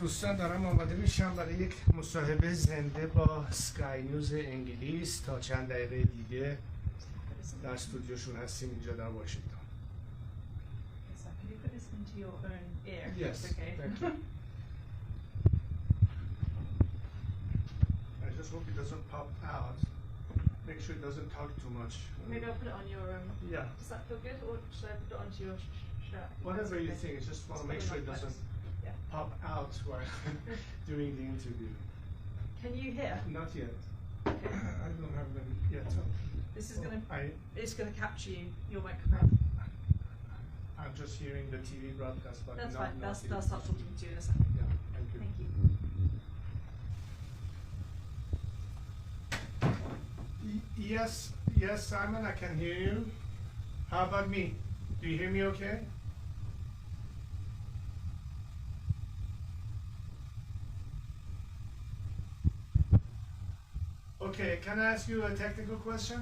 دوستان دارم آماده میشم برای یک مصاحبه زنده با اسکای نیوز انگلیس. تا چند دقیقه دیگه در استودیوشون هستیم اینجا در واشنگتن. Yes, thank you. I just hope it doesn't pop out. Make sure it doesn't talk too much. Maybe I'll put it on your Yeah. Does that feel good, or should I put it onto your shirt? Whatever you think, I just want to make sure it doesn't pop out while doing the interview. Can you hear? Not yet. Okay. I don't have them yet. This is it's gonna capture you, your microphone. I'm just hearing the TV broadcast, but that's not, fine. Not They'll start talking to you in a second. Yeah, thank you. Yes, Simon, I can hear you. How about me? Do you hear me okay? Okay, can I ask you a technical question?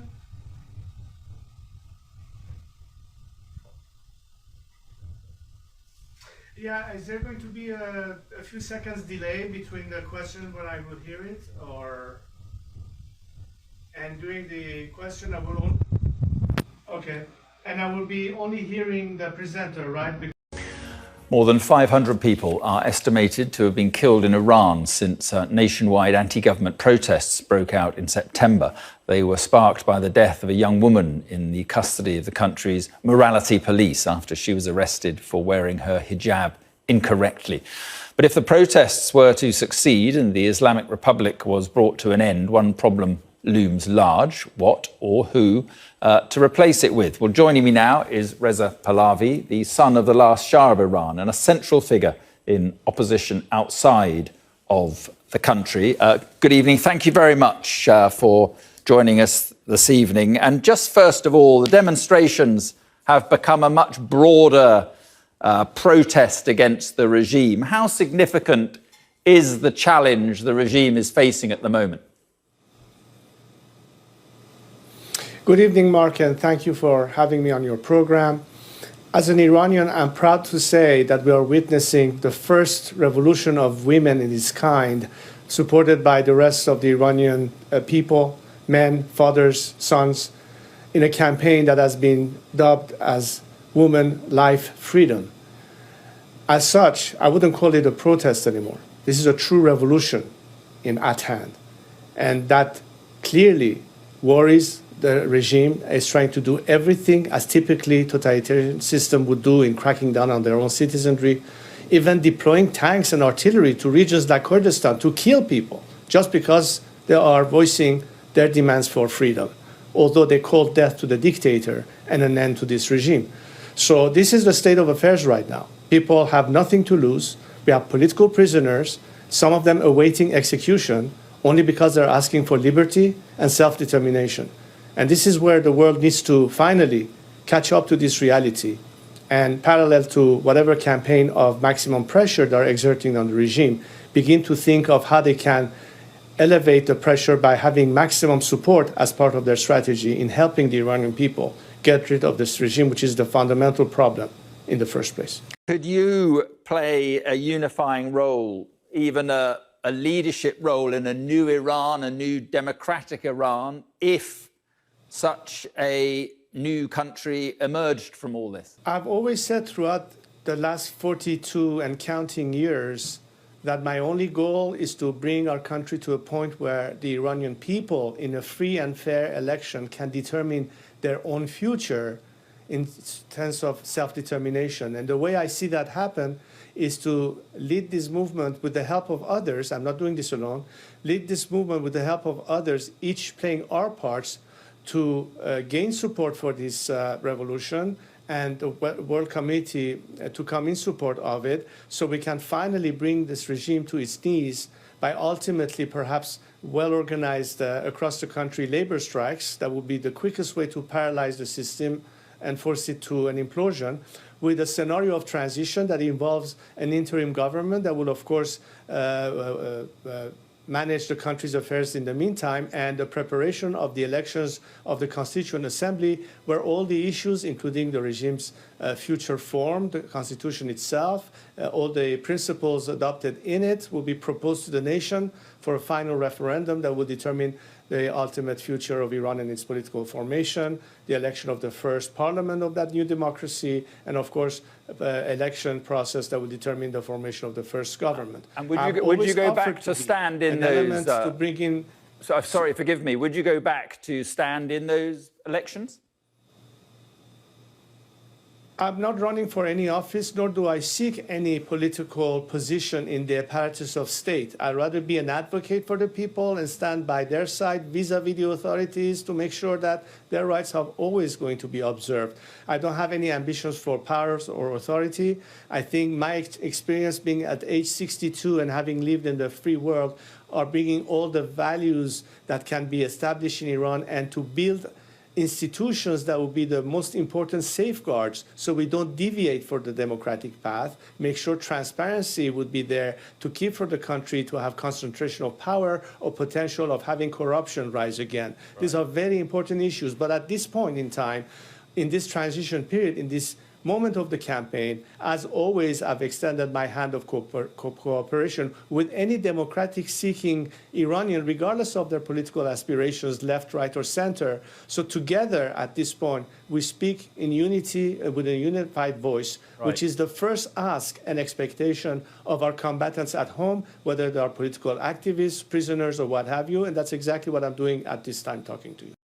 Yeah, is there going to be a few seconds delay between the question when I will hear it, and during the question I will okay, and I will be only hearing the presenter, right? More than 500 people are estimated to have been killed in Iran since nationwide anti-government protests broke out in September. They were sparked by the death of a young woman in the custody of the country's morality police after she was arrested for wearing her hijab incorrectly. But if the protests were to succeed and the Islamic Republic was brought to an end, one problem looms large: what or who to replace it with? Well, joining me now is Reza Pahlavi, the son of the last Shah of Iran and a central figure in opposition outside of the country. Good evening. Thank you very much for joining us this evening. And just first of all, the demonstrations have become a much broader protest against the regime. How significant is the challenge the regime is facing at the moment? Good evening, Mark, and thank you for having me on your program. As an Iranian, I'm proud to say that we are witnessing the first revolution of women in its kind, supported by the rest of the Iranian people, men, fathers, sons, in a campaign that has been dubbed as Woman, Life, Freedom. As such, I wouldn't call it a protest anymore. This is a true revolution at hand, and that clearly worries the regime. Is trying to do everything as typically totalitarian system would do in cracking down on their own citizenry, even deploying tanks and artillery to regions like Kurdistan to kill people just because they are voicing their demands for freedom, although they call death to the dictator and an end to this regime. So this is the state of affairs right now. People have nothing to lose. We have political prisoners, some of them awaiting execution only because they're asking for liberty and self-determination. And this is where the world needs to finally catch up to this reality, and parallel to whatever campaign of maximum pressure they're exerting on the regime, begin to think of how they can elevate the pressure by having maximum support as part of their strategy in helping the Iranian people get rid of this regime, which is the fundamental problem in the first place. Could you play a unifying role, even a leadership role in a new Iran, a new democratic Iran, if such a new country emerged from all this? I've always said throughout the last 42 and counting years that my only goal is to bring our country to a point where the Iranian people in a free and fair election can determine their own future in terms of self-determination. And the way I see that happen is to lead this movement with the help of others. I'm not doing this alone. Lead this movement with the help of others, each playing our parts to gain support for this revolution, and the world community to come in support of it, so we can finally bring this regime to its knees by ultimately perhaps well-organized across the country labor strikes. That would be the quickest way to paralyze the system and force it to an implosion, with a scenario of transition that involves an interim government that will, of course, manage the country's affairs in the meantime, and the preparation of the elections of the Constituent Assembly, where all the issues, including the regime's future form, the constitution itself. All the principles adopted in it will be proposed to the nation for a final referendum that will determine the ultimate future of Iran and its political formation, the election of the first parliament of that new democracy, and of course, election process that will determine the formation of the first government. And would you go back to stand in those? To bring in. So, sorry, forgive me. Would you go back to stand in those elections? I'm not running for any office, nor do I seek any political position in the apparatus of state. I'd rather be an advocate for the people and stand by their side vis-a-vis the authorities to make sure that their rights are always going to be observed. I don't have any ambitions for powers or authority. I think my experience being at age 62 and having lived in the free world are bringing all the values that can be established in Iran and to build institutions that will be the most important safeguards so we don't deviate for the democratic path, make sure transparency would be there to keep for the country to have concentration of power or potential of having corruption rise again. Right. These are very important issues, but at this point in time, in this transition period, in this moment of the campaign, as always, I've extended my hand of cooperation with any democratic-seeking Iranian, regardless of their political aspirations, left, right, or center. So together, at this point, we speak in unity with a unified voice, right, which is the first ask and expectation of our combatants at home, whether they are political activists, prisoners, or what have you. And that's exactly what I'm doing at this time talking to you.